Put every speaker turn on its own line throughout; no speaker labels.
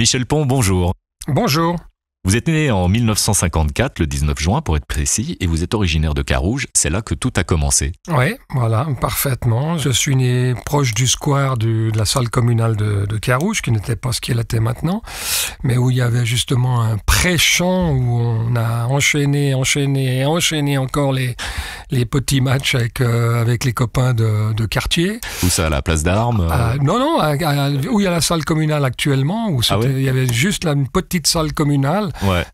Michel Pons, bonjour.
Bonjour.
Vous êtes né en 1954, le 19 juin pour être précis, et vous êtes originaire de Carouge. C'est là que tout a commencé.
Oui, voilà, parfaitement. Je suis né proche du square de la salle communale de Carouge, qui n'était pas ce qu'elle était maintenant, mais où il y avait justement un pré-champ où on a enchaîné encore les petits matchs avec les copains de quartier.
Où ça, à la place d'Armes
Non, où il y a la salle communale actuellement, où il y avait juste là, une petite salle communale.
Ouais.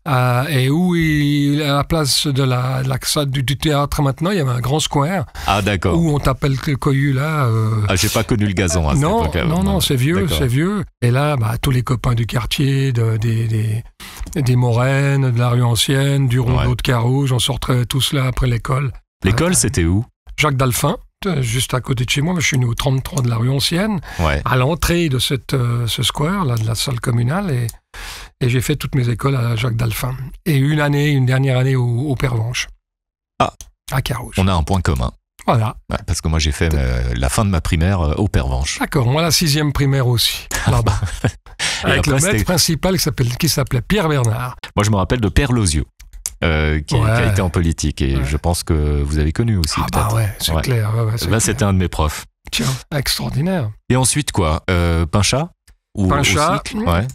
Et où, à la place de la salle du théâtre maintenant, il y avait un grand square.
Ah, d'accord.
Où on t'appelle le cohue là.
J'ai pas connu le gazon à cette époque.
Non, c'est vieux, c'est vieux. Et là, tous les copains du quartier, des Moraines, de la rue ancienne, du rondeau de Carouge, on sortait tous là après l'école.
L'école, c'était où?
Jacques Dalphin, juste à côté de chez moi. Je suis né au 33 de la rue ancienne, à l'entrée de ce square là, de la salle communale, et j'ai fait toutes mes écoles à Jacques Dalphin. Et une dernière année au Pervenche. À Carouge.
On a un point commun.
Voilà.
Ouais, parce que moi, j'ai fait la fin de ma primaire au Pervenche.
D'accord, moi la 6e primaire aussi, là-bas. Avec le maître principal qui s'appelait Pierre Bernard.
Moi, je me rappelle de Pierre Lozio. Qui a été en politique, et je pense que vous avez connu aussi.
C'est clair.
Là, c'était un de mes profs.
Tiens, extraordinaire.
Et ensuite, quoi Pinchat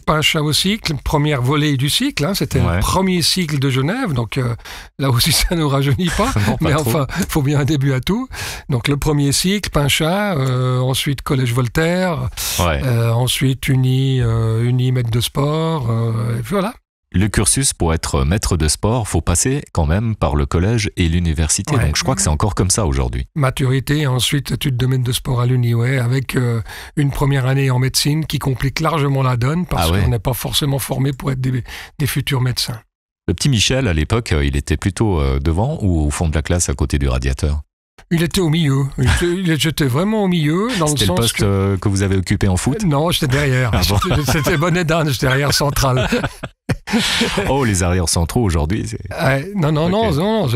Pinchat au cycle, première volée du cycle, c'était le premier cycle de Genève, donc là aussi ça ne nous rajeunit pas, mais enfin, il faut bien un début à tout. Donc le premier cycle, Pinchat, ensuite Collège Voltaire, ensuite Uni maître de sport, et voilà.
Le cursus pour être maître de sport, faut passer quand même par le collège et l'université. Donc je crois que c'est encore comme ça aujourd'hui. Maturité,
ensuite études de maître de sport à l'Uni, avec une première année en médecine qui complique largement la donne parce qu'on n'est pas forcément formé pour être des futurs médecins.
Le petit Michel, à l'époque, il était plutôt devant ou au fond de la classe à côté du radiateur?
Il était au milieu. J'étais vraiment au milieu.
C'était le poste que vous avez occupé en foot?
Non, j'étais derrière. C'était bonnet d'âne, j'étais arrière central.
Oh, les arrières centraux aujourd'hui.
Non,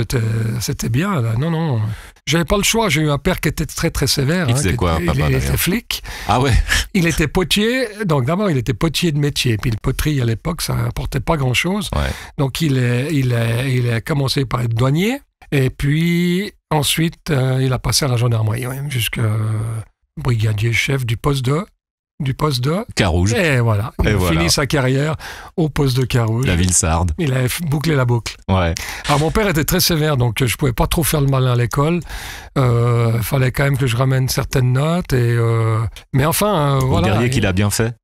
c'était bien. Là. Non. J'avais pas le choix. J'ai eu un père qui était très très sévère.
Il faisait quoi, papa?
Il était flic.
Ah ouais.
Il était potier. Donc d'abord, il était potier de métier. Puis le poterie à l'époque, ça apportait pas grand chose. Ouais. Donc il a commencé par être douanier. Et puis ensuite, il a passé à la gendarmerie, jusqu'à brigadier chef du poste de
Carouge.
Et voilà. Il a fini sa carrière au poste de Carouge.
La ville sarde.
Il a bouclé la boucle. Ouais. Alors mon père était très sévère, donc je pouvais pas trop faire le malin à l'école. Fallait quand même que je ramène certaines notes. Mais enfin,
Vous diriez qu'il a bien fait?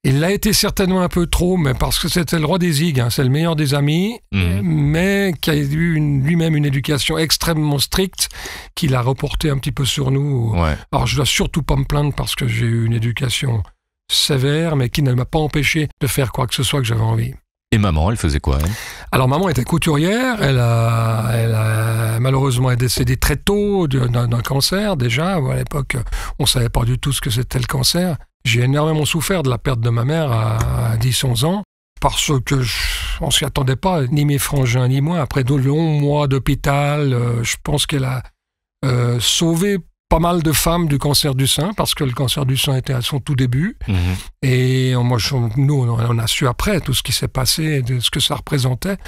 Il l'a été certainement un peu trop, mais parce que c'était le roi des zigues, c'est le meilleur des amis, mais qui a eu lui-même une éducation extrêmement stricte, qu'il a reporté un petit peu sur nous. Ouais. Alors je dois surtout pas me plaindre parce que j'ai eu une éducation sévère, mais qui ne m'a pas empêché de faire quoi que ce soit que j'avais envie.
Et maman, elle faisait quoi, elle?
Alors maman était couturière, elle a malheureusement est décédée très tôt d'un cancer déjà. À l'époque, on ne savait pas du tout ce que c'était le cancer. J'ai énormément souffert de la perte de ma mère à 10-11 ans, parce que on s'y attendait pas, ni mes frangins, ni moi. Après de longs mois d'hôpital, je pense qu'elle a sauvé pas mal de femmes du cancer du sein, parce que le cancer du sein était à son tout début. Et nous, on a su après tout ce qui s'est passé, de ce que ça représentait.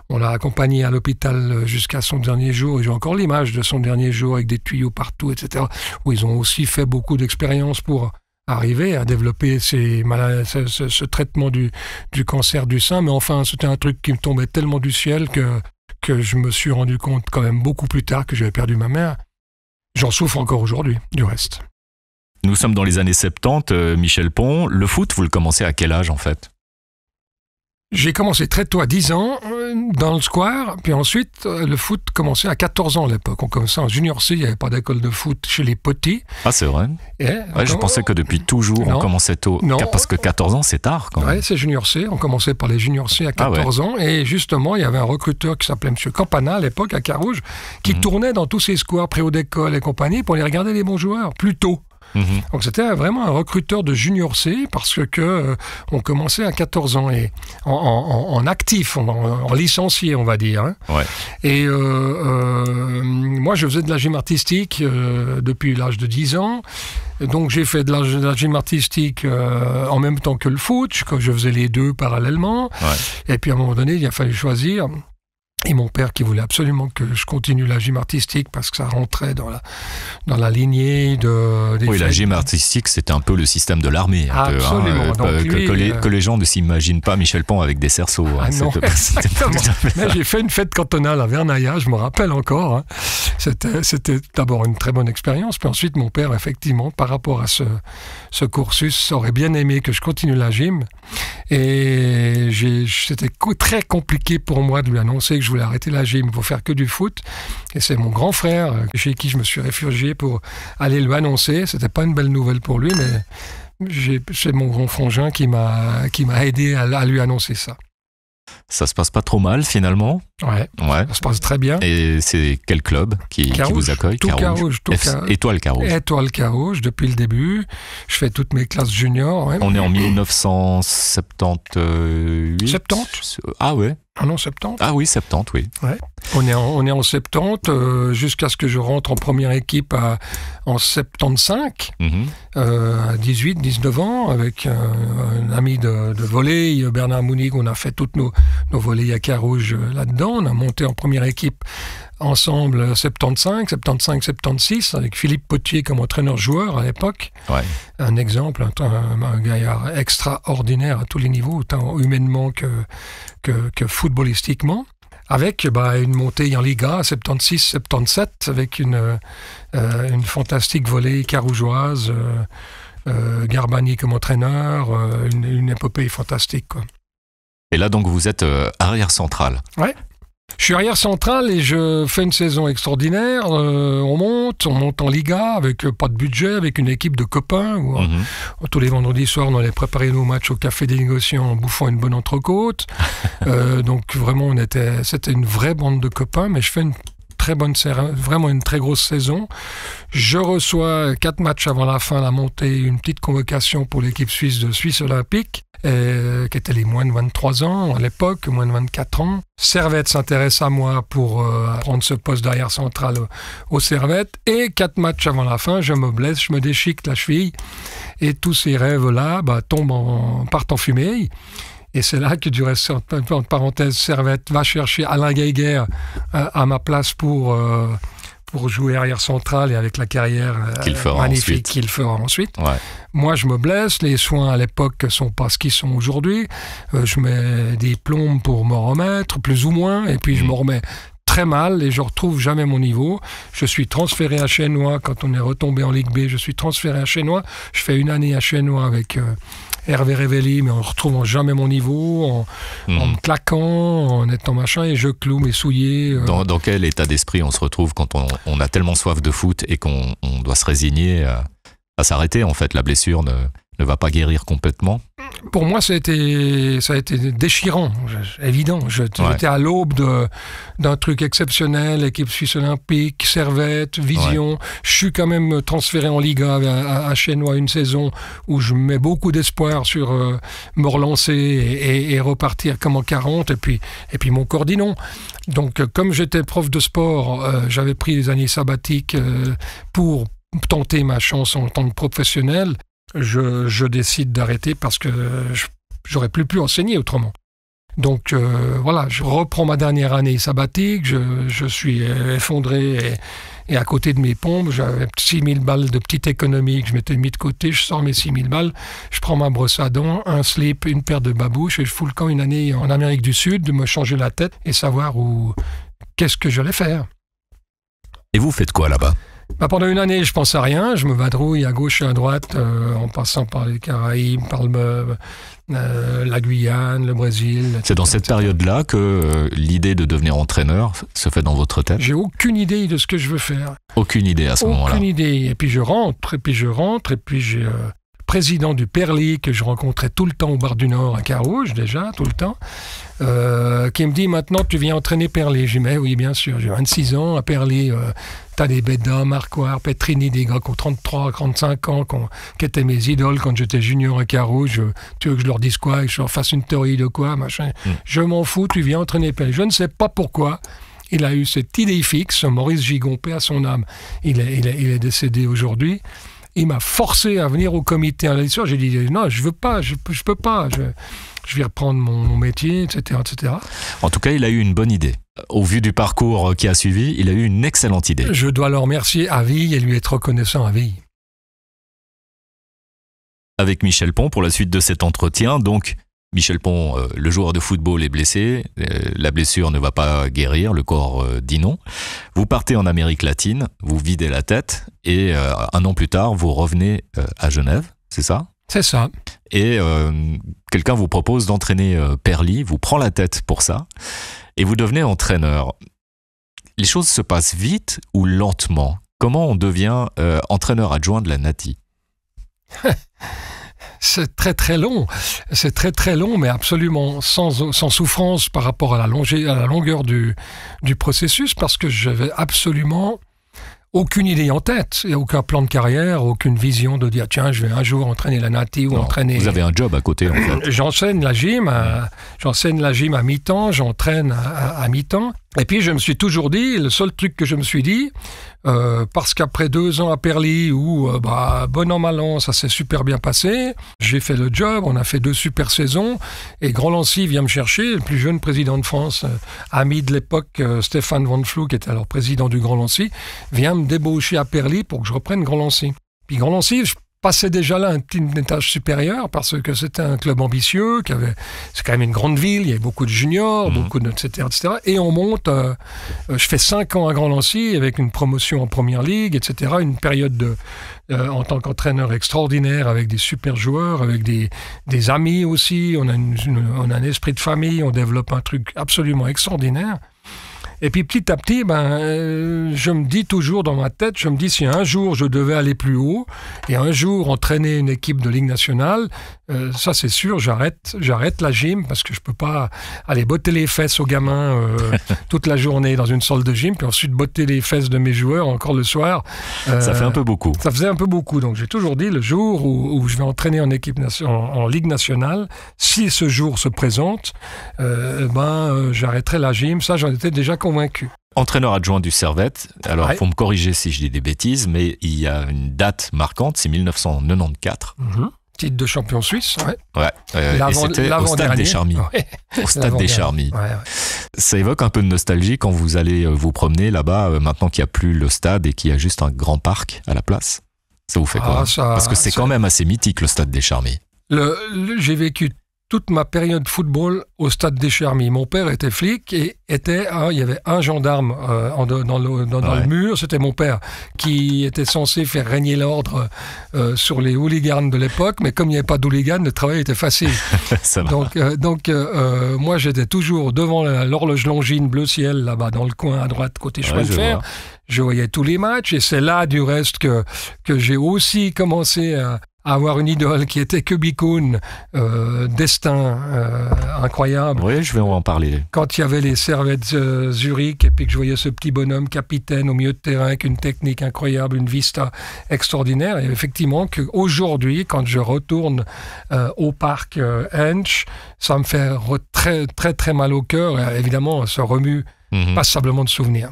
On l'a accompagnée à l'hôpital jusqu'à son dernier jour. Et j'ai encore l'image de son dernier jour avec des tuyaux partout, etc. Où ils ont aussi fait beaucoup d'expériences pour arriver à développer ce traitement du cancer du sein. Mais enfin, c'était un truc qui me tombait tellement du ciel que je me suis rendu compte quand même beaucoup plus tard que j'avais perdu ma mère. J'en souffre encore aujourd'hui, du reste.
Nous sommes dans les années 70, Michel Pons. Le foot, vous le commencez à quel âge en fait?
J'ai commencé très tôt, à 10 ans, dans le square. Puis ensuite, le foot commençait à 14 ans à l'époque. On commençait en junior C, il n'y avait pas d'école de foot chez les petits.
Ah, c'est vrai? Je pensais que depuis toujours, on commençait tôt. Non. Parce que 14 ans, c'est tard quand même.
Oui, c'est junior C. On commençait par les junior C à 14 ans. Et justement, il y avait un recruteur qui s'appelait M. Campana à l'époque, à Carouge, qui tournait dans tous ces squares, préaux d'école et compagnie, pour aller regarder les bons joueurs, plus tôt. Donc c'était vraiment un recruteur de junior C parce que on commençait à 14 ans et en actif, en licencié, on va dire. Hein.
Ouais.
Et moi, je faisais de la gym artistique depuis l'âge de 10 ans. Donc j'ai fait de la gym artistique en même temps que le foot, je faisais les deux parallèlement.
Ouais.
Et puis à un moment donné, il a fallu choisir. Et mon père qui voulait absolument que je continue la gym artistique parce que ça rentrait dans la lignée des
Oui,
fêtes.
la gym artistique, c'était un peu le système de l'armée.
Absolument.
Que les gens ne s'imaginent pas Michel Pont avec des cerceaux.
Non, exactement. Mais j'ai fait une fête cantonale à Vernailla, je me rappelle encore. Hein. C'était d'abord une très bonne expérience. Puis ensuite, mon père, effectivement, par rapport à ce cursus, aurait bien aimé que je continue la gym. Et c'était très compliqué pour moi de lui annoncer que je voulais arrêter la gym pour faire que du foot. Et c'est mon grand frère chez qui je me suis réfugié pour aller lui annoncer. C'était pas une belle nouvelle pour lui, mais c'est mon grand frangin qui m'a aidé à lui annoncer ça.
Ça se passe pas trop mal finalement.
Ouais. Ça se passe très bien.
Et c'est quel club qui vous accueille?
Carouge.
Étoile Carouge.
Étoile Carouge depuis le début. Je fais toutes mes classes juniors. Ouais.
On est en 1978.
70.
Ah ouais.
Ah non, 70.
Ah oui, 70, oui.
Ouais. On est en 70 jusqu'à ce que je rentre en première équipe en 75, à 18, 19 ans, avec un ami de volley, Bernard Mounig. On a fait toutes nos volleys à Carouge là-dedans. On a monté en première équipe ensemble 75, 76, avec Philippe Potier comme entraîneur-joueur à l'époque.
Ouais.
Un exemple, un gaillard extraordinaire à tous les niveaux, autant humainement que footballistiquement. Avec une montée en Liga 76-77, avec une fantastique volée carougeoise, Garbani comme entraîneur, une épopée fantastique, quoi.
Et là, donc, vous êtes arrière central.
Ouais. Je suis arrière central et je fais une saison extraordinaire. On monte en Liga avec pas de budget, avec une équipe de copains. Où, tous les vendredis soirs, on allait préparer nos matchs au Café des Négociants en bouffant une bonne entrecôte. Donc vraiment, c'était une vraie bande de copains, mais je fais vraiment une très grosse saison. Je reçois 4 matchs avant la fin, la montée, une petite convocation pour l'équipe suisse de Suisse Olympique, qui étaient les moins de 23 ans à l'époque, moins de 24 ans. Servette s'intéresse à moi pour prendre ce poste d'arrière central au Servette. Et 4 matchs avant la fin, je me blesse, je me déchique la cheville. Et tous ces rêves-là partent en fumée. Et c'est là que, du reste, entre parenthèses, Servette va chercher Alain Geiger à ma place pour jouer arrière central et avec la carrière magnifique qu'il fera ensuite.
Ouais.
Moi, je me blesse. Les soins à l'époque ne sont pas ce qu'ils sont aujourd'hui. Je mets des plombes pour me remettre, plus ou moins, et puis je me remets très mal et je ne retrouve jamais mon niveau. Je suis transféré à Chênois quand on est retombé en Ligue B. Je suis transféré à Chênois. Je fais une année à Chênois avec Hervé Révelli, mais en ne retrouvant jamais mon niveau, en me claquant, en étant machin, et je cloue mes souliers.
Dans quel état d'esprit on se retrouve quand on a tellement soif de foot et qu'on doit se résigner à s'arrêter? En fait, la blessure ne va pas guérir complètement.
Pour moi, ça a été déchirant, évident. J'étais à l'aube d'un truc exceptionnel, équipe suisse olympique, Servette, Vision. Ouais. Je suis quand même transféré en Liga à Chênois une saison où je mets beaucoup d'espoir sur me relancer et repartir comme en 40, et puis mon corps dit non. Donc, comme j'étais prof de sport, j'avais pris des années sabbatiques pour tenter ma chance en tant que professionnel. Je décide d'arrêter parce que j'aurais plus pu enseigner autrement. Donc voilà, je reprends ma dernière année sabbatique, je suis effondré et à côté de mes pompes, j'avais 6 000 balles de petite économie que je m'étais mis de côté, je sors mes 6 000 balles, je prends ma brosse à dents, un slip, une paire de babouches et je fous le camp une année en Amérique du Sud, de me changer la tête et savoir qu'est-ce que j'allais faire.
Et vous faites quoi là-bas ?
Pendant une année, je pense à rien. Je me vadrouille à gauche et à droite, en passant par les Caraïbes, par la Guyane, le Brésil.
C'est dans cette période-là que l'idée de devenir entraîneur se fait dans votre tête ?
J'ai aucune idée de ce que je veux faire.
Aucune idée à ce moment-là ?
Aucune idée. Et puis je rentre, et puis j'ai président du Perly que je rencontrais tout le temps au Bar du Nord à Carouge, déjà, tout le temps, qui me dit « Maintenant, tu viens entraîner Perly ». Je dis « Mais oui, bien sûr, j'ai 26 ans à Perly ». t'as des Bédin, Marquard, Petrini, des gars qui ont 33, 35 ans, qui étaient mes idoles quand j'étais junior à Carouge. Tu veux que je leur dise quoi, que je leur fasse une théorie de quoi, machin. Je m'en fous, tu viens entraîner Perly. Je ne sais pas pourquoi. Il a eu cette idée fixe, Maurice Gigon, paix à son âme. Il est décédé aujourd'hui. Il m'a forcé à venir au comité à l'histoire. J'ai dit non, je veux pas, je peux pas. Je vais reprendre mon métier, etc., etc.
En tout cas, il a eu une bonne idée. Au vu du parcours qui a suivi, il a eu une excellente idée.
Je dois le remercier à vie et lui être reconnaissant à vie.
Avec Michel Pons pour la suite de cet entretien. Donc, Michel Pons, le joueur de football, est blessé. La blessure ne va pas guérir, le corps dit non. Vous partez en Amérique latine, vous videz la tête et 1 an plus tard, vous revenez à Genève, c'est ça ?
C'est ça.
Et quelqu'un vous propose d'entraîner Perly, vous prend la tête pour ça, et vous devenez entraîneur. Les choses se passent vite ou lentement ? Comment on devient entraîneur adjoint de la Nati ?
C'est très très long. C'est très très long, mais absolument sans souffrance par rapport à la longueur du processus, parce que j'avais absolument aucune idée en tête, et aucun plan de carrière, aucune vision de dire tiens, je vais un jour entraîner la Nati ou entraîner.
Vous avez un job à côté en fait.
J'enseigne la gym à mi-temps, j'entraîne à mi-temps. Et puis je me suis toujours dit, le seul truc que je me suis dit, parce qu'après 2 ans à Perly où bon an mal an ça s'est super bien passé, j'ai fait le job, on a fait 2 super saisons et Grand Lancy vient me chercher, le plus jeune président de France, ami de l'époque Stéphane Van Flou, qui était alors président du Grand Lancy, vient me débaucher à Perly pour que je reprenne Grand Lancy. Puis Grand Lancy, je passais déjà là un petit étage supérieur parce que c'était un club ambitieux, c'est quand même une grande ville, il y avait beaucoup de juniors, etc. Et on monte, je fais 5 ans à Grand Lancy avec une promotion en Première Ligue, etc. Une période en tant qu'entraîneur extraordinaire avec des super joueurs, avec des amis aussi, on a un esprit de famille, on développe un truc absolument extraordinaire. Et puis petit à petit, je me dis toujours dans ma tête, si un jour je devais aller plus haut et un jour entraîner une équipe de Ligue nationale, ça c'est sûr, j'arrête la gym parce que je peux pas aller botter les fesses aux gamins toute la journée dans une salle de gym, puis ensuite botter les fesses de mes joueurs encore le soir.
Ça fait un peu beaucoup.
Ça faisait un peu beaucoup, donc j'ai toujours dit le jour où je vais entraîner en équipe en Ligue nationale, si ce jour se présente, j'arrêterai la gym. Ça, j'en étais déjà convaincu.
Entraîneur adjoint du Servette, alors faut me corriger si je dis des bêtises, mais il y a une date marquante, c'est 1994.
Titre de champion suisse,
et c'était au Stade des Charmilles. Au Stade des Charmilles. Ça évoque un peu de nostalgie quand vous allez vous promener là-bas, maintenant qu'il n'y a plus le stade et qu'il y a juste un grand parc à la place. Ça vous fait quoi ? Parce que c'est quand même assez mythique, le Stade des Charmilles.
J'ai vécu toute ma période football au Stade des Charmilles. Mon père était flic et il y avait un gendarme dans le mur. C'était mon père qui était censé faire régner l'ordre sur les hooligans de l'époque, mais comme il n'y avait pas d'hooligans, le travail était facile. donc moi j'étais toujours devant l'horloge Longines bleu ciel là-bas dans le coin à droite côté chemin de fer. Je voyais tous les matchs et c'est là du reste que j'ai aussi commencé à avoir une idole qui était Kubikoun, destin incroyable.
Oui, je vais en parler.
Quand il y avait les Servettes Zurich et puis que je voyais ce petit bonhomme capitaine au milieu de terrain avec une technique incroyable, une vista extraordinaire. Et effectivement, qu'aujourd'hui, quand je retourne au parc Hensch, ça me fait très, très, très mal au cœur. Et évidemment, ça remue passablement de souvenirs.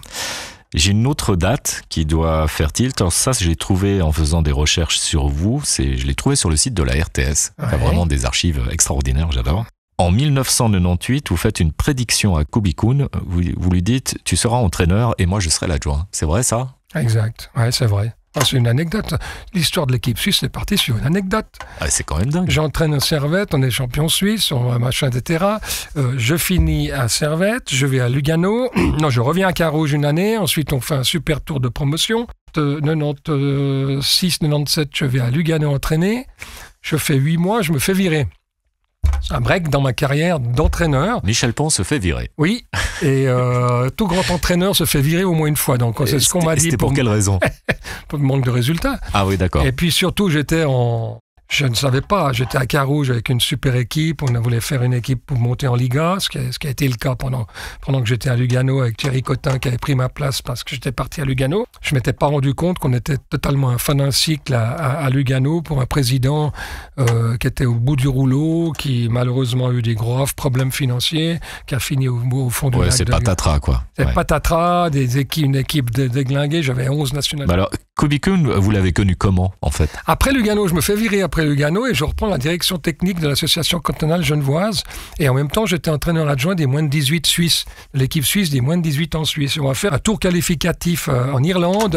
J'ai une autre date qui doit faire tilt. Alors ça, j'ai trouvé en faisant des recherches sur vous. Je l'ai trouvé sur le site de la RTS. Il y a vraiment des archives extraordinaires, j'adore. En 1998, vous faites une prédiction à Kubikoun. Vous lui dites, tu seras entraîneur et moi je serai l'adjoint. C'est vrai ça ?
Exact, ouais, c'est vrai. C'est une anecdote. L'histoire de l'équipe suisse est partie sur une anecdote.
C'est quand même dingue.
J'entraîne un Servette, on est champion suisse, machin, etc. Je finis à Servette, je vais à Lugano. Non, je reviens à Carouge une année. Ensuite, on fait un super tour de promotion. 96, 97, je vais à Lugano entraîner. Je fais 8 mois, je me fais virer. C'est un break dans ma carrière d'entraîneur.
Michel Pons se fait virer.
Oui, et tout grand entraîneur se fait virer au moins une fois. Donc c'est ce qu'on m'a dit.
C'était pour quelle raison ?
Pour le manque de résultats.
Ah oui, d'accord.
Et puis surtout, j'étais en Je ne savais pas. J'étais à Carouge avec une super équipe. On voulait faire une équipe pour monter en Liga, ce qui a été le cas pendant que j'étais à Lugano avec Thierry Cotin qui avait pris ma place parce que j'étais parti à Lugano. Je ne m'étais pas rendu compte qu'on était totalement un fin d'un cycle à Lugano pour un président qui était au bout du rouleau, qui malheureusement a eu des graves problèmes financiers, qui a fini au fond du lac.
C'est patatras, quoi.
C'est patatras, une équipe déglinguée. J'avais 11 nationalités.
Alors, Kobe Kuhn, vous l'avez connu comment, en fait?
Après Lugano, je me fais virer après Lugano et je reprends la direction technique de l'association cantonale genevoise. Et en même temps, j'étais entraîneur adjoint des moins de 18 Suisses, l'équipe suisse des moins de 18 en Suisse. On va faire un tour qualificatif en Irlande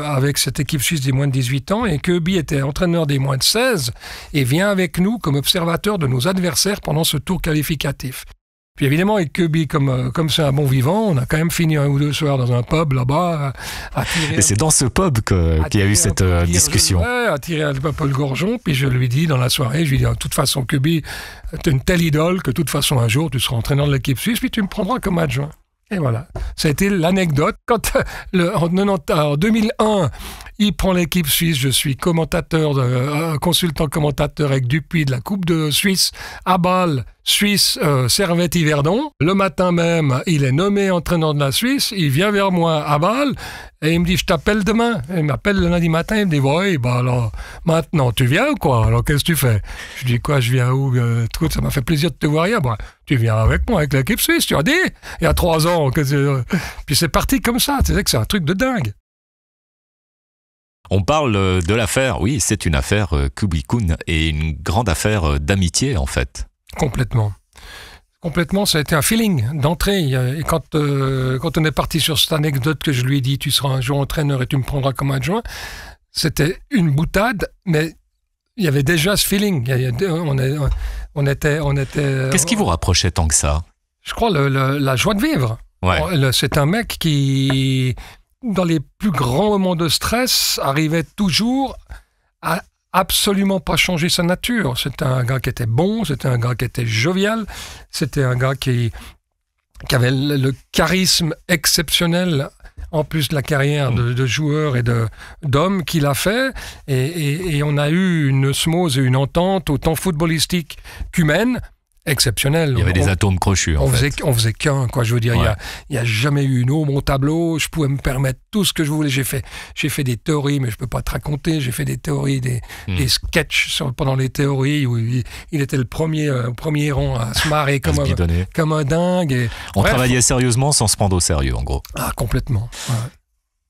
avec cette équipe suisse des moins de 18 ans. Et Kirby était entraîneur des moins de 16 et vient avec nous comme observateur de nos adversaires pendant ce tour qualificatif. Puis évidemment, avec Kirby, comme c'est un bon vivant, on a quand même fini un ou deux soirs dans un pub là-bas à tirer.
Et c'est dans ce pub qu'il y a eu cette discussion.
Ouais, à tirer un peu le gorgeon. Puis je lui dis dans la soirée, je lui dis, de toute façon, Kirby, tu es une telle idole que de toute façon, un jour, tu seras entraîneur de l'équipe suisse, puis tu me prendras comme adjoint. Et voilà, ça a été l'anecdote. Quand en 2001, il prend l'équipe suisse, je suis consultant commentateur avec Dupuis de la Coupe de Suisse à Bâle, Suisse, Servette Yverdon. Le matin même, il est nommé entraîneur de la Suisse, il vient vers moi à Bâle et il me dit, je t'appelle demain. Il m'appelle le lundi matin, il me dit, ouais, bah alors, maintenant, tu viens ou quoi? Alors, qu'est-ce que tu fais? Je dis, quoi, je viens où? Ça m'a fait plaisir de te voir hier. Bah, tu viens avec moi, avec l'équipe suisse, tu as dit, il y a 3 ans. Puis c'est parti comme ça, tu sais que c'est un truc de dingue.
On parle de l'affaire, oui, c'est une affaire Kobe Kuhn et une grande affaire d'amitié, en fait.
Complètement. Complètement, ça a été un feeling d'entrée. Et quand on est parti sur cette anecdote que je lui ai dit, tu seras un jour entraîneur et tu me prendras comme adjoint, c'était une boutade, mais il y avait déjà ce feeling. On était.
Qu'est-ce qui vous rapprochait tant que ça?
Je crois la joie de vivre.
Ouais.
C'est un mec qui, dans les plus grands moments de stress, arrivait toujours à absolument pas changer sa nature. C'était un gars qui était bon, c'était un gars qui était jovial, c'était un gars qui avait le charisme exceptionnel, en plus de la carrière de joueur et d'homme qu'il a fait. Et on a eu une osmose et une entente autant footballistique qu'humaine, exceptionnelle.
Il y avait des atomes crochus, en fait.
On faisait qu'un, quoi. Je veux dire, il y a jamais eu une eau, mon tableau. Je pouvais me permettre tout ce que je voulais. J'ai fait des théories, mais je peux pas te raconter. J'ai fait des théories, des sketchs pendant les théories où il était le premier rang à se marrer comme un dingue.
On travaillait sérieusement sans se prendre au sérieux, en gros.
Ah, complètement. Ouais.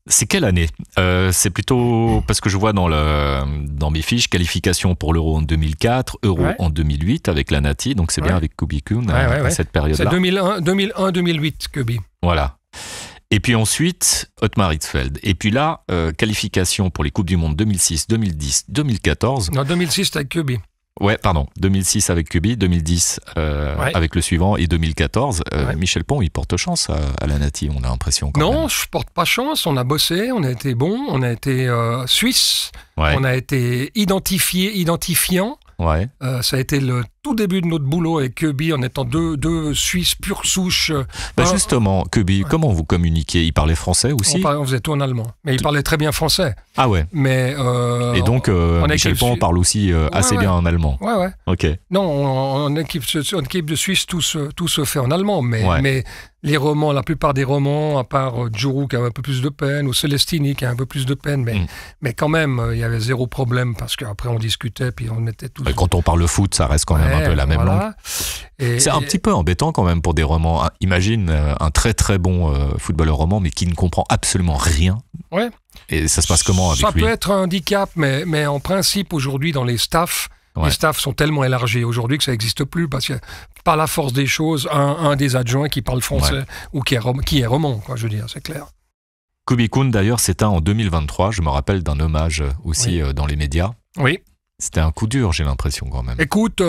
C'est quelle année? C'est plutôt, parce que je vois dans mes fiches, qualification pour l'Euro en 2004, Euro en 2008 avec la Nati, donc c'est bien avec Kobe Kuhn à cette période-là.
C'est 2001-2008, Kobe.
Voilà. Et puis ensuite, Otmar Hitzfeld. Et puis là, qualification pour les Coupes du Monde 2006, 2010, 2014.
Non, 2006, c'était avec Kobe.
Ouais, pardon. 2006 avec Kubi, 2010 avec le suivant et 2014. Michel Pons, il porte chance à la Nati, on a l'impression.
Non, je porte pas chance. On a bossé, on a été bon, on a été suisse, on a été identifiant.
Ouais.
Ça a été le tout début de notre boulot avec Kirby en étant deux Suisses pure souche.
Justement, Kirby, comment vous communiquiez? Il parlait français aussi?
On faisait tout en allemand, mais il parlait très bien français.
Ah ouais.
Mais
et donc Michel Pons parle aussi assez bien en allemand.
Ouais.
Ok.
Non, en équipe de Suisse, tout se fait en allemand, mais les romans, la plupart des romans, à part Djourou qui a un peu plus de peine, ou Celestini qui a un peu plus de peine, mais quand même, il y avait zéro problème parce qu'après on discutait, puis on était tous...
Quand on parle foot, ça reste quand même un peu la même langue. C'est un petit peu embêtant quand même pour des romans. Imagine un très très bon footballeur roman, mais qui ne comprend absolument rien.
Ouais.
Et ça se passe comment avec lui?
Ça peut être un handicap, mais en principe, aujourd'hui, dans les staffs, les staffs sont tellement élargis aujourd'hui que ça n'existe plus parce que par la force des choses, un des adjoints qui parle français ou qui est roman, quoi, je veux dire, c'est clair.
Kobe Kuhn, d'ailleurs, s'éteint en 2023. Je me rappelle d'un hommage aussi dans les médias.
Oui.
C'était un coup dur, j'ai l'impression, quand même.
Écoute,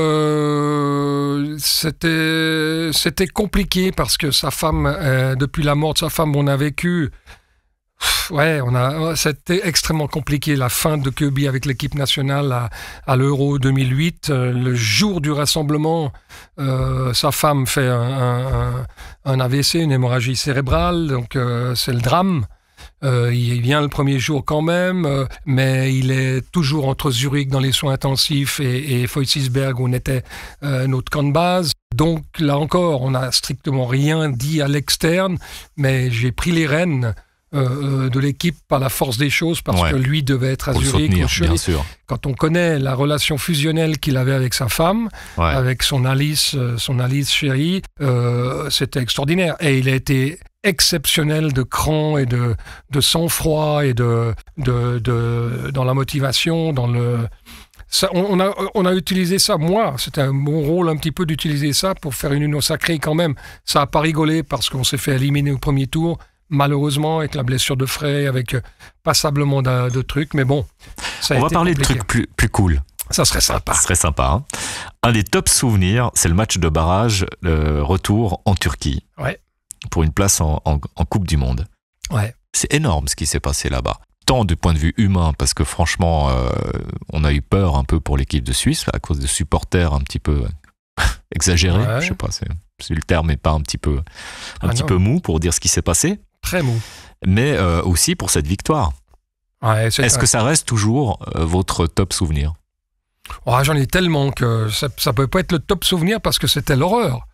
c'était compliqué parce que sa femme, depuis la mort de sa femme, on a vécu... c'était extrêmement compliqué, la fin de Kirby avec l'équipe nationale à l'Euro 2008. Le jour du rassemblement, sa femme fait un AVC, une hémorragie cérébrale, donc c'est le drame. Il vient le premier jour quand même, mais il est toujours entre Zurich dans les soins intensifs et Voitsisberg où on était notre camp de base. Donc là encore, on n'a strictement rien dit à l'externe, mais j'ai pris les rênes de l'équipe par la force des choses parce que lui devait être à Zurich.
Bien sûr.
Quand on connaît la relation fusionnelle qu'il avait avec sa femme, avec son Alice chérie, c'était extraordinaire. Et il a été exceptionnel de cran et de sang-froid et dans la motivation, dans le... Ça, on a utilisé ça, moi, c'était mon rôle un petit peu d'utiliser ça pour faire une union sacrée quand même. Ça n'a pas rigolé parce qu'on s'est fait éliminer au premier tour, malheureusement, avec la blessure de Frey, avec passablement de trucs, mais bon.
On va parler
compliqué.
de trucs plus cool.
Ça serait sympa.
Ça serait sympa. Hein. Un des top souvenirs, c'est le match de barrage, le retour en Turquie, pour une place en Coupe du Monde.
Ouais.
C'est énorme ce qui s'est passé là-bas. Tant du point de vue humain, parce que franchement, on a eu peur un peu pour l'équipe de Suisse, à cause de supporters un petit peu exagérés. Je sais pas, si le terme n'est pas un petit peu peu mou pour dire ce qui s'est passé.
Très mou.
Mais aussi pour cette victoire.
Ouais,
Est-ce que ça reste toujours votre top souvenir ?
J'en ai tellement que ça ne peut pas être le top souvenir parce que c'était l'horreur.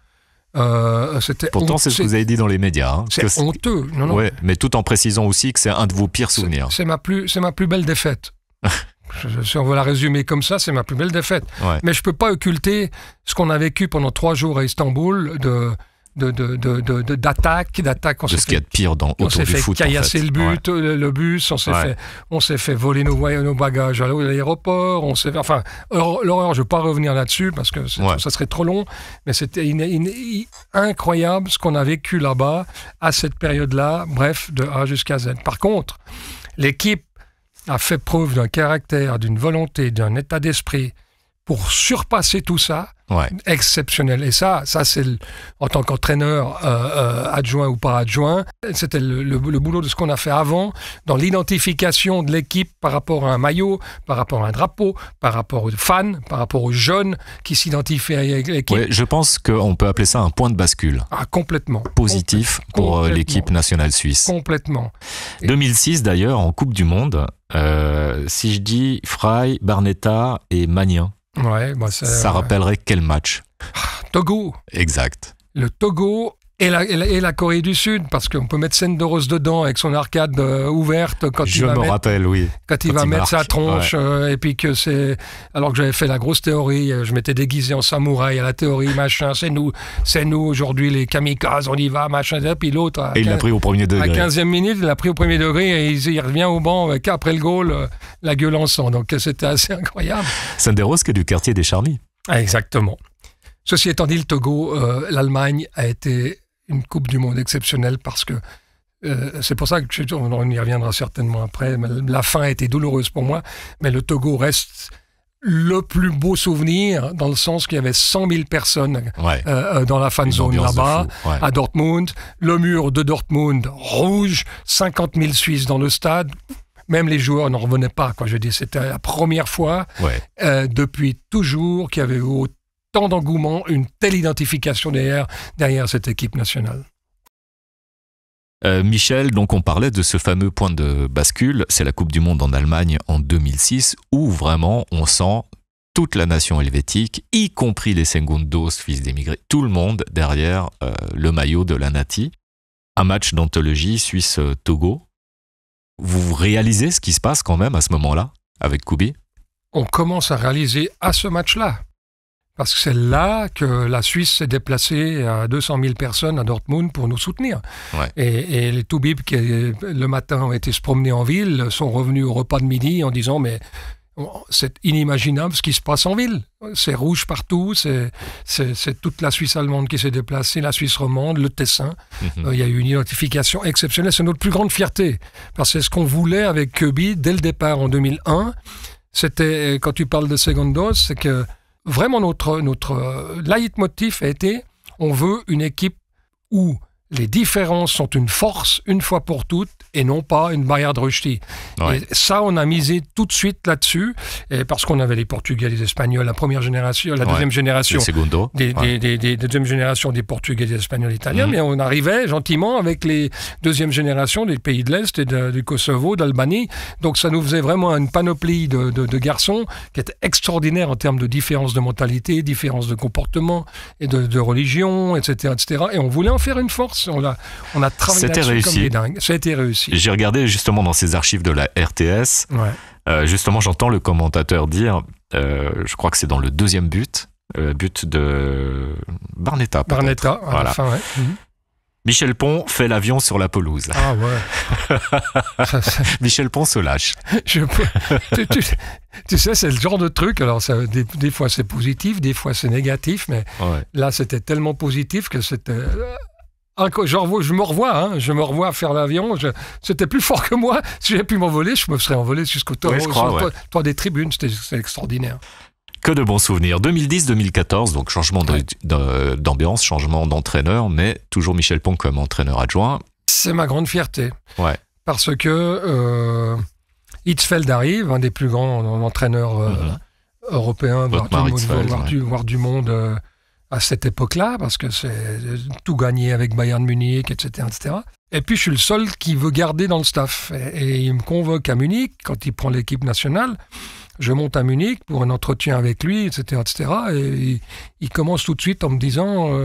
Pourtant, c'est ce que vous avez dit dans les médias. Hein,
c'est honteux. Non.
Ouais, mais tout en précisant aussi que c'est un de vos pires souvenirs.
C'est ma plus belle défaite. Si on veut la résumer comme ça, c'est ma plus belle défaite.
Ouais.
Mais je ne peux pas occulter ce qu'on a vécu pendant 3 jours à Istanbul d'attaque.
De ce qu'il y a de pire autour du foot.
On s'est fait caillasser le bus, on s'est fait voler nos bagages à l'aéroport. L'horreur, je ne vais pas revenir là-dessus parce que ça serait trop long, mais c'était incroyable ce qu'on a vécu là-bas à cette période-là, bref, de A jusqu'à Z. Par contre, l'équipe a fait preuve d'un caractère, d'une volonté, d'un état d'esprit pour surpasser tout ça, exceptionnel. Et ça c'est en tant qu'entraîneur adjoint ou pas adjoint, c'était le boulot de ce qu'on a fait avant, dans l'identification de l'équipe par rapport à un maillot, par rapport à un drapeau, par rapport aux fans, par rapport aux jeunes qui s'identifient avec l'équipe.
Ouais, je pense qu'on peut appeler ça un point de bascule.
Complètement.
Positif pour l'équipe nationale suisse.
Complètement.
2006 d'ailleurs, en Coupe du Monde, si je dis Frey, Barnetta et Magnin, ça rappellerait quel match ?
Togo.
Exact.
Le Togo et la Corée du Sud, parce qu'on peut mettre Senderos dedans avec son arcade ouverte quand il va mettre sa tronche, et puis que c'est... Alors que j'avais fait la grosse théorie, je m'étais déguisé en samouraï à la théorie, machin, c'est nous aujourd'hui les kamikazes, on y va, machin, et puis l'autre...
Et il l'a pris au premier degré.
À 15e minute, il l'a pris au premier degré, et il revient au banc après le goal, la gueule en sang. Donc c'était assez incroyable.
Senderos qui est du quartier des Charmilles.
Exactement. Ceci étant dit, le Togo, l'Allemagne a été une Coupe du Monde exceptionnelle parce que c'est pour ça que on y reviendra certainement après. Mais la fin a été douloureuse pour moi, mais le Togo reste le plus beau souvenir dans le sens qu'il y avait 100 000 personnes dans la fan zone là-bas, à Dortmund. Le mur de Dortmund rouge, 50 000 Suisses dans le stade. Même les joueurs n'en revenaient pas. Je dis, c'était la première fois depuis toujours qu'il y avait tant d'engouement, une telle identification derrière cette équipe nationale.
Michel, donc on parlait de ce fameux point de bascule, c'est la Coupe du Monde en Allemagne en 2006, où vraiment on sent toute la nation helvétique, y compris les Segundos, fils d'émigrés, tout le monde derrière le maillot de la Nati. Un match d'anthologie Suisse-Togo. Vous réalisez ce qui se passe quand même à ce moment-là, avec Kubi ?
On commence à réaliser à ce match-là. Parce que c'est là que la Suisse s'est déplacée à 200 000 personnes à Dortmund pour nous soutenir. Et les Toubib qui, le matin, ont été se promener en ville, sont revenus au repas de midi en disant « mais c'est inimaginable ce qui se passe en ville. C'est rouge partout, c'est toute la Suisse allemande qui s'est déplacée, la Suisse romande, le Tessin. Il y a eu une identification exceptionnelle. C'est notre plus grande fierté. Parce que c'est ce qu'on voulait avec Kubi dès le départ en 2001. C'était, quand tu parles de Segundos, c'est que vraiment, notre leitmotiv a été, on veut une équipe où les différences sont une force une fois pour toutes et non pas une barrière de Rushdie.
Ouais.
Et ça, on a misé tout de suite là-dessus, et parce qu'on avait les Portugais, les Espagnols, la première génération, la deuxième génération,
le segundo.
des deuxième génération des Portugais, des Espagnols, Italiens, mais on arrivait gentiment avec les deuxième génération des pays de l'Est et du Kosovo, d'Albanie. Donc ça nous faisait vraiment une panoplie de garçons qui était extraordinaire en termes de différence de mentalité, différence de comportement et de religion, etc., etc. Et on voulait en faire une force. On a travaillé là-dessus comme des dingues. Ça a été réussi.
J'ai regardé justement dans ces archives de la RTS. Justement, j'entends le commentateur dire, je crois que c'est dans le deuxième but de Barnetta.
Barnetta, à la fin,
Michel Pon fait l'avion sur la pelouse.
Ah ouais.
Michel Pon se lâche.
Tu sais, c'est le genre de truc, alors des fois c'est positif, des fois c'est négatif, mais là c'était tellement positif que c'était... je me revois faire l'avion. C'était plus fort que moi. Si j'avais pu m'envoler, je me serais envolé jusqu'au toit des tribunes. C'était extraordinaire.
Que de bons souvenirs. 2010-2014, donc changement d'ambiance, changement d'entraîneur, mais toujours Michel Pon comme entraîneur adjoint.
C'est ma grande fierté.
Ouais.
Parce que Hitzfeld arrive, un des plus grands entraîneurs européens, voire du monde. À cette époque-là, parce que c'est tout gagné avec Bayern Munich, etc., etc. Et puis, je suis le seul qui veut garder dans le staff. Et il me convoque à Munich, quand il prend l'équipe nationale. Je monte à Munich pour un entretien avec lui, etc., etc. Et il commence tout de suite en me disant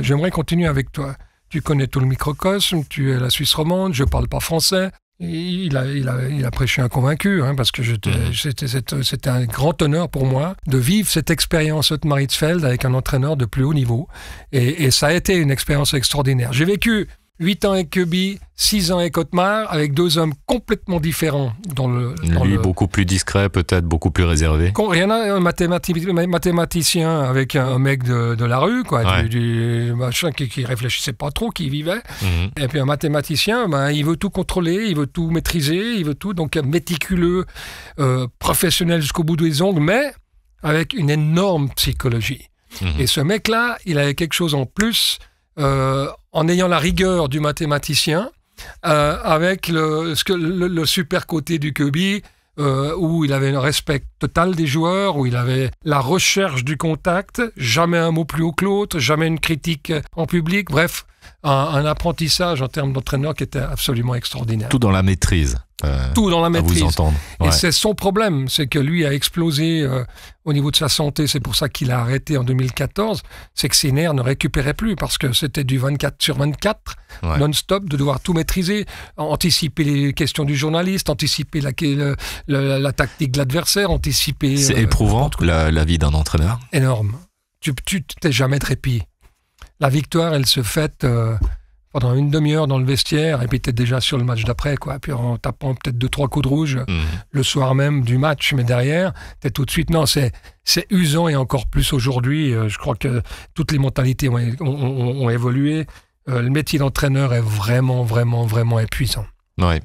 « J'aimerais continuer avec toi. Tu connais tout le microcosme, tu es la Suisse romande, je ne parle pas français. » Il a prêché un convaincu, parce que c'était un grand honneur pour moi de vivre cette expérience Otmar Hitzfeld avec un entraîneur de plus haut niveau. Et ça a été une expérience extraordinaire. J'ai vécu 8 ans avec Köbi, 6 ans avec Otmar, avec deux hommes complètement différents.
Beaucoup plus discret, peut-être beaucoup plus réservé.
Rien à un mathématicien avec un mec de la rue, du machin qui réfléchissait pas trop, qui vivait. Et puis un mathématicien, il veut tout contrôler, il veut tout maîtriser, il veut tout, donc méticuleux, professionnel jusqu'au bout des ongles, mais avec une énorme psychologie. Et ce mec-là, il avait quelque chose en plus. En ayant la rigueur du mathématicien, avec le super côté du Köbi, où il avait un respect total des joueurs, où il avait la recherche du contact, jamais un mot plus haut que l'autre, jamais une critique en public, bref, un apprentissage en termes d'entraîneur qui était absolument extraordinaire.
Tout dans la maîtrise.
Tout dans la maîtrise.
À vous entendre.
Et c'est son problème, c'est que lui a explosé au niveau de sa santé, c'est pour ça qu'il a arrêté en 2014, c'est que ses nerfs ne récupéraient plus, parce que c'était du 24/24, non-stop, de devoir tout maîtriser, anticiper les questions du journaliste, anticiper la tactique de l'adversaire, anticiper...
C'est éprouvant, la vie d'un entraîneur.
Énorme. Tu t'es jamais de répit. La victoire, elle se fête pendant une demi-heure dans le vestiaire, et puis t'es déjà sur le match d'après, quoi. Puis en tapant peut-être 2-3 coups de rouge le soir même du match, mais derrière, t'es tout de suite... Non, c'est usant, et encore plus aujourd'hui. Je crois que toutes les mentalités ont évolué. Le métier d'entraîneur est vraiment, vraiment, vraiment épuisant.
Ouais.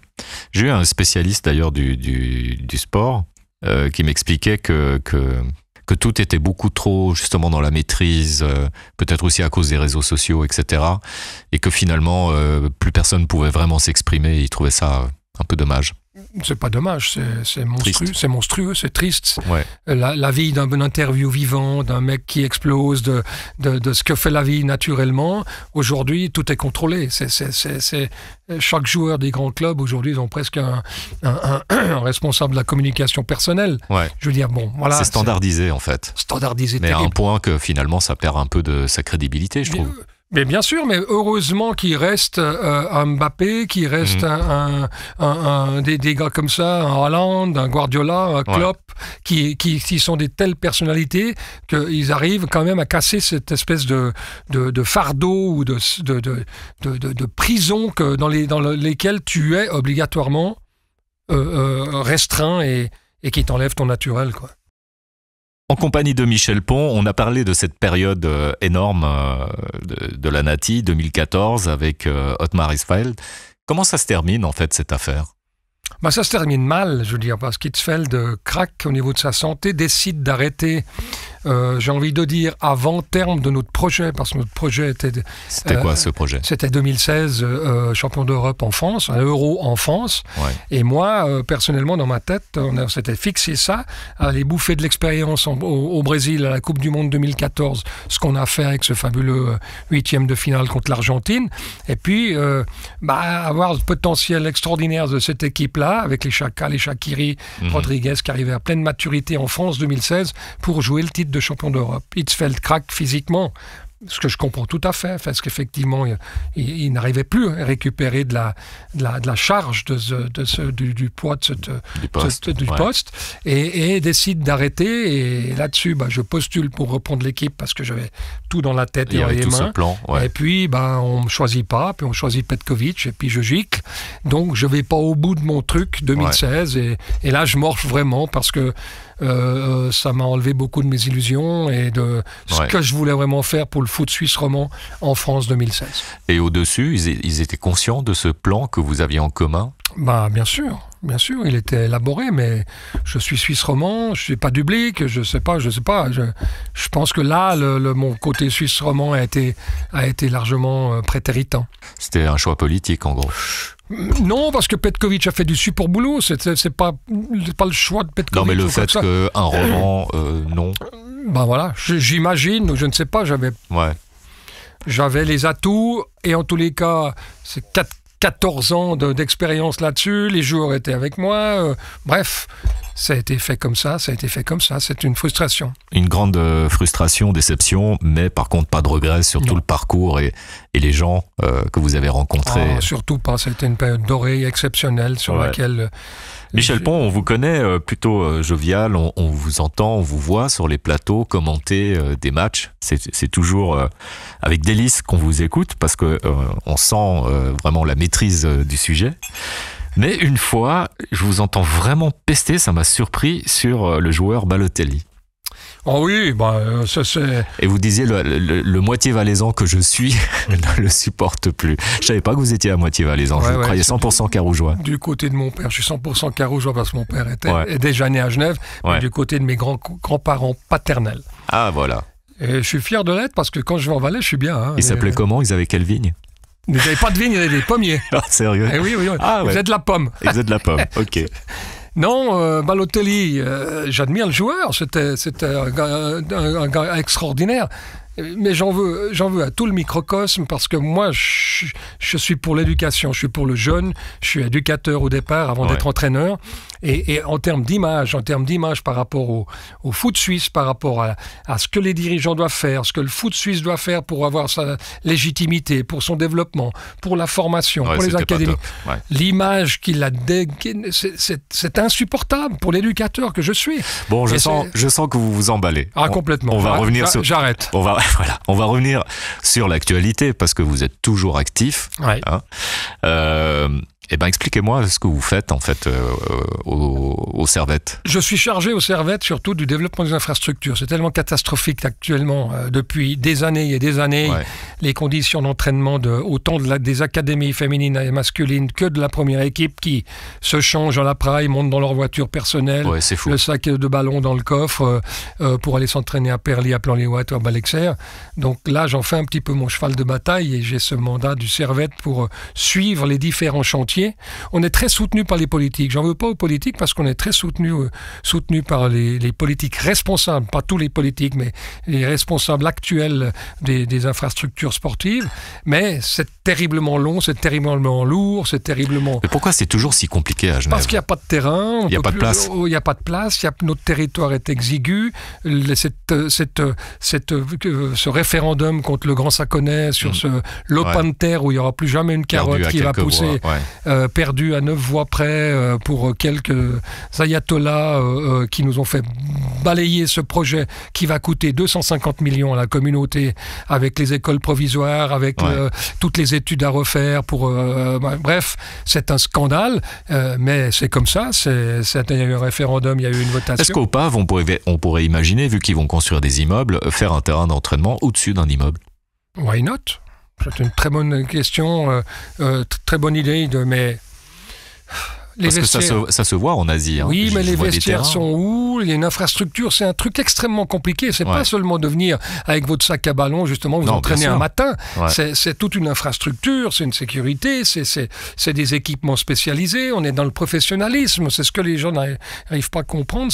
J'ai eu un spécialiste d'ailleurs du sport qui m'expliquait que tout était beaucoup trop justement dans la maîtrise, peut-être aussi à cause des réseaux sociaux, etc. Et que finalement, plus personne ne pouvait vraiment s'exprimer. Il trouvait ça un peu dommage.
C'est pas dommage, c'est monstrueux, c'est monstrueux, c'est triste.
Ouais.
La vie d'un bon interview vivant, d'un mec qui explose, de ce que fait la vie naturellement. Aujourd'hui, tout est contrôlé. Chaque joueur des grands clubs, aujourd'hui, ils ont presque un responsable de la communication personnelle.
Ouais.
Je veux dire, bon, voilà.
C'est standardisé, en fait.
Standardisé,
mais
terrible.
À un point que finalement, ça perd un peu de sa crédibilité, je trouve.
Mais bien sûr, mais heureusement qu'il reste un Mbappé, qu'il reste des gars comme ça, un Haaland, un Guardiola, un Klopp, qui sont des telles personnalités qu'ils arrivent quand même à casser cette espèce de fardeau ou de prison dans lesquelles tu es obligatoirement restreint et qui t'enlève ton naturel, quoi.
En compagnie de Michel Pon, on a parlé de cette période énorme de la Nati, 2014, avec Otmar Hitzfeld. Comment ça se termine, en fait, cette affaire ?
Ça se termine mal, je veux dire, parce qu'Hitzfeld craque au niveau de sa santé, décide d'arrêter j'ai envie de dire, avant terme de notre projet, parce que notre projet était...
C'était quoi ce projet?
C'était 2016, champion d'Europe en France, un Euro en France.
Ouais.
Et moi, personnellement, dans ma tête, on s'était fixé ça, aller bouffer de l'expérience au Brésil à la Coupe du Monde 2014, ce qu'on a fait avec ce fabuleux 8e de finale contre l'Argentine. Et puis, avoir le potentiel extraordinaire de cette équipe-là, avec les Xhaka, les Shaqiri, Rodriguez, qui arrivaient à pleine maturité en France 2016 pour jouer le titre de champion d'Europe. Hitzfeld craque physiquement, ce que je comprends tout à fait, parce qu'effectivement, il n'arrivait plus à récupérer de la charge du poids du poste, et décide d'arrêter. Et là-dessus, je postule pour reprendre l'équipe parce que j'avais tout dans la tête et dans les mains.
Plan, ouais.
Et puis, on ne me choisit pas, puis on choisit Petkovic, et puis je gicle. Donc, je ne vais pas au bout de mon truc 2016, et là, je morfe vraiment parce que ça m'a enlevé beaucoup de mes illusions et de ce que je voulais vraiment faire pour le foot suisse romand en France 2016.
Et au-dessus, ils étaient conscients de ce plan que vous aviez en commun?
Bien sûr, il était élaboré, mais je suis suisse romand, je suis pas dublique, je sais pas. Je pense que là, mon côté suisse romand a été largement prétéritant.
C'était un choix politique, en gros.
Non, parce que Petkovic a fait du super boulot. C'est pas le choix de Petkovic.
Non, mais le fait qu'un roman, non.
Voilà, j'imagine, je ne sais pas, j'avais les atouts, et en tous les cas, c'est 14 ans d'expérience là-dessus, les joueurs étaient avec moi, bref, ça a été fait comme ça, c'est une frustration. Une
grande frustration, déception, mais par contre pas de regrets sur tout le parcours et les gens que vous avez rencontrés.
Surtout pas, c'était une période dorée, exceptionnelle, sur laquelle...
Michel Pons, on vous connaît plutôt jovial, on vous entend, on vous voit sur les plateaux commenter des matchs. C'est toujours avec délice qu'on vous écoute parce que on sent vraiment la maîtrise du sujet. Mais une fois, je vous entends vraiment pester, ça m'a surpris, sur le joueur Balotelli.
Oh oui, ça c'est...
Et vous disiez, le moitié valaisan que je suis ne le supporte plus. Je savais pas que vous étiez à moitié valaisan, je croyais 100% carougeois.
Du côté de mon père, je suis 100% carougeois parce que mon père est déjà né à Genève, mais du côté de mes grands-parents paternels.
Ah, voilà.
Et je suis fier de l'être parce que quand je vais en Valais, je suis bien.
Ils s'appelaient comment? Ils avaient quelle vigne?
Ils n'avaient pas de vigne, ils avaient des pommiers.
Ah, sérieux?
Oui. Ils faisaient de la pomme.
Ils faisaient de la pomme, ok.
Non, Balotelli, j'admire le joueur, c'était un gars extraordinaire. Mais j'en veux à tout le microcosme parce que moi, je suis pour l'éducation, je suis pour le jeune, je suis éducateur au départ avant d'être entraîneur. Et en termes d'image par rapport au foot suisse, par rapport à ce que les dirigeants doivent faire, ce que le foot suisse doit faire pour avoir sa légitimité, pour son développement, pour la formation, pour les académies. L'image qu'il a, c'est insupportable pour l'éducateur que je suis.
Bon, je sens que vous vous emballez.
Complètement.
On va revenir sur...
J'arrête.
On va revenir sur l'actualité parce que vous êtes toujours actif. Expliquez-moi ce que vous faites en fait au Servette.
Je suis chargé au Servette surtout du développement des infrastructures. C'est tellement catastrophique actuellement, depuis des années et des années, les conditions d'entraînement autant des académies féminines et masculines que de la première équipe qui se changent à la praille, montent dans leur voiture personnelle, le sac de ballon dans le coffre pour aller s'entraîner à Perly, à Plan-les-Ouates ou à Balexer. Donc là, j'en fais un petit peu mon cheval de bataille et j'ai ce mandat du Servette pour suivre les différents chantiers. On est très soutenu par les politiques. J'en veux pas aux politiques parce qu'on est très soutenu par les politiques responsables, pas tous les politiques, mais les responsables actuels des infrastructures sportives. Mais c'est terriblement long, c'est terriblement lourd, c'est terriblement...
Mais pourquoi c'est toujours si compliqué à Genève?
Parce qu'il n'y a pas de terrain.
Il n'y a pas de place.
Il n'y a pas de place. Notre territoire est exigu. Ce référendum contre le Grand Saconnet sur ce lopin de terre où il n'y aura plus jamais une carotte qui va pousser... perdu à 9 voix près pour quelques ayatollahs qui nous ont fait balayer ce projet qui va coûter 250 millions à la communauté avec les écoles provisoires, avec toutes les études à refaire. Bref, c'est un scandale, mais c'est comme ça. Il y a eu un référendum, il y a eu une votation.
Est-ce qu'au PAV, on pourrait imaginer, vu qu'ils vont construire des immeubles, faire un terrain d'entraînement au-dessus d'un immeuble?
Why not? C'est une très bonne question, très bonne idée, mais
Parce que ça se voit en Asie. Hein.
Oui, mais les vestiaires sont où? Il y a une infrastructure, c'est un truc extrêmement compliqué. C'est pas seulement de venir avec votre sac à ballon, justement, vous entraîner un matin. Ouais. C'est toute une infrastructure, c'est une sécurité, c'est des équipements spécialisés, on est dans le professionnalisme. C'est ce que les gens n'arrivent pas à comprendre,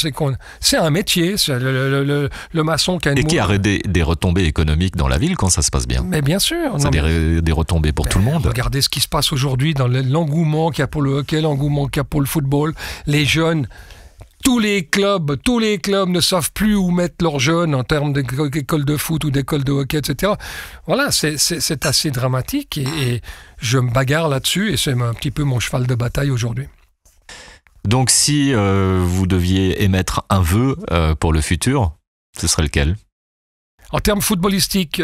c'est un métier. C'est le maçon qui a une...
Et qui a des retombées économiques dans la ville quand ça se passe bien.
Mais bien sûr.
C'est des retombées pour tout le monde.
Regardez ce qui se passe aujourd'hui dans l'engouement qu'il y a pour le hockey, l'engouement qu'il y a pour le football. Les jeunes, tous les clubs ne savent plus où mettre leurs jeunes en termes d'école de foot ou d'école de hockey, etc. Voilà, c'est assez dramatique et je me bagarre là-dessus et c'est un petit peu mon cheval de bataille aujourd'hui.
Donc si vous deviez émettre un vœu pour le futur, ce serait lequel ?
En termes footballistiques,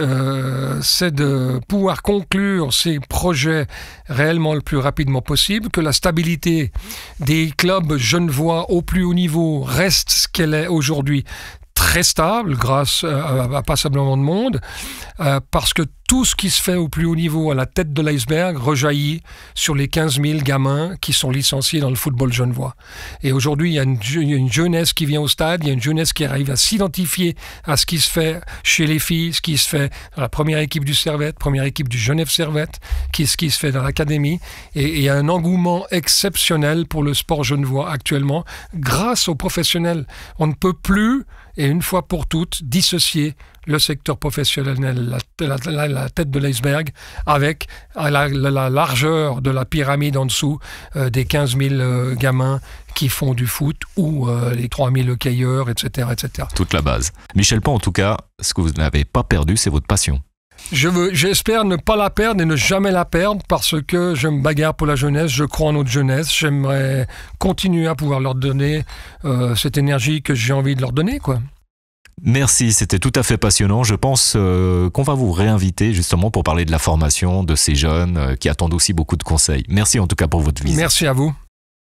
c'est de pouvoir conclure ces projets réellement le plus rapidement possible, que la stabilité des clubs genevois au plus haut niveau reste ce qu'elle est aujourd'hui, très stable grâce à passablement de monde, parce que tout ce qui se fait au plus haut niveau, à la tête de l'iceberg, rejaillit sur les 15 000 gamins qui sont licenciés dans le football genevois. Et aujourd'hui, il y a une jeunesse qui vient au stade, il y a une jeunesse qui arrive à s'identifier à ce qui se fait chez les filles, ce qui se fait dans la première équipe du Servette, première équipe du Genève Servette, ce qui se fait dans l'académie. Et il y a un engouement exceptionnel pour le sport genevois actuellement, grâce aux professionnels. On ne peut plus, et une fois pour toutes, dissocier le secteur professionnel, la tête de l'iceberg, avec la largeur de la pyramide en dessous des 15 000 gamins qui font du foot ou les 3 000 hockeyeurs, etc., etc.
Toute la base. Michel Pan, en tout cas, ce que vous n'avez pas perdu, c'est votre passion.
J'espère ne pas la perdre et ne jamais la perdre parce que je me bagarre pour la jeunesse, je crois en notre jeunesse, j'aimerais continuer à pouvoir leur donner cette énergie que j'ai envie de leur donner, quoi.
Merci, c'était tout à fait passionnant. Je pense qu'on va vous réinviter justement pour parler de la formation de ces jeunes qui attendent aussi beaucoup de conseils. Merci en tout cas pour votre visite.
Merci à vous.